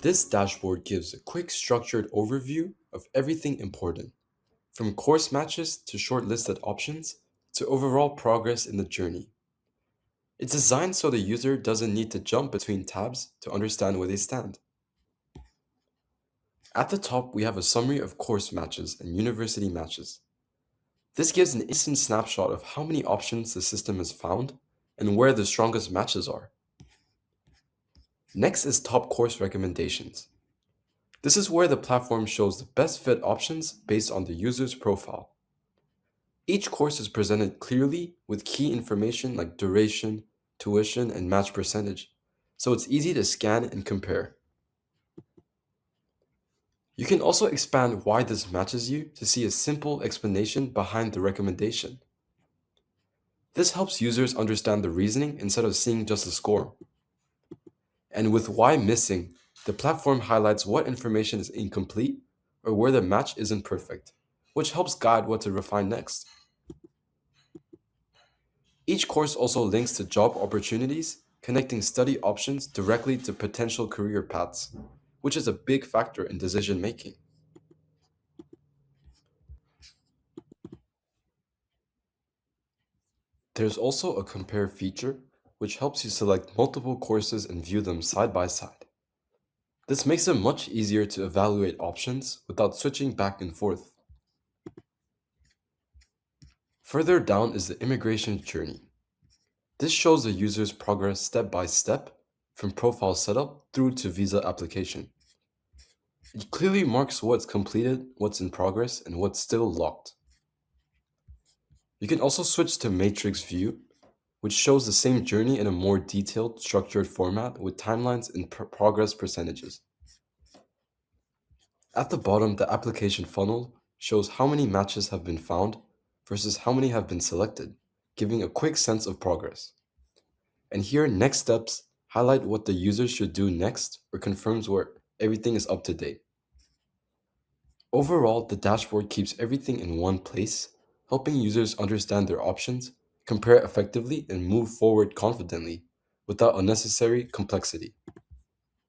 This dashboard gives a quick structured overview of everything important, from course matches to shortlisted options to overall progress in the journey. It's designed so the user doesn't need to jump between tabs to understand where they stand. At the top, we have a summary of course matches and university matches. This gives an instant snapshot of how many options the system has found and where the strongest matches are. Next is top course recommendations. This is where the platform shows the best fit options based on the user's profile. Each course is presented clearly with key information like duration, tuition, and match percentage, so it's easy to scan and compare. You can also expand why this matches you to see a simple explanation behind the recommendation. This helps users understand the reasoning instead of seeing just a score. And with why missing, the platform highlights what information is incomplete or where the match isn't perfect, which helps guide what to refine next. Each course also links to job opportunities, connecting study options directly to potential career paths, which is a big factor in decision making. There's also a compare feature, which helps you select multiple courses and view them side by side. This makes it much easier to evaluate options without switching back and forth. Further down is the immigration journey. This shows the user's progress step by step, from profile setup through to visa application. It clearly marks what's completed, what's in progress, and what's still locked. You can also switch to matrix view, which shows the same journey in a more detailed, structured format with timelines and progress percentages. At the bottom, the application funnel shows how many matches have been found versus how many have been selected, giving a quick sense of progress. And here, next steps highlight what the user should do next or confirms where everything is up to date. Overall, the dashboard keeps everything in one place, helping users understand their options, compare effectively, and move forward confidently without unnecessary complexity.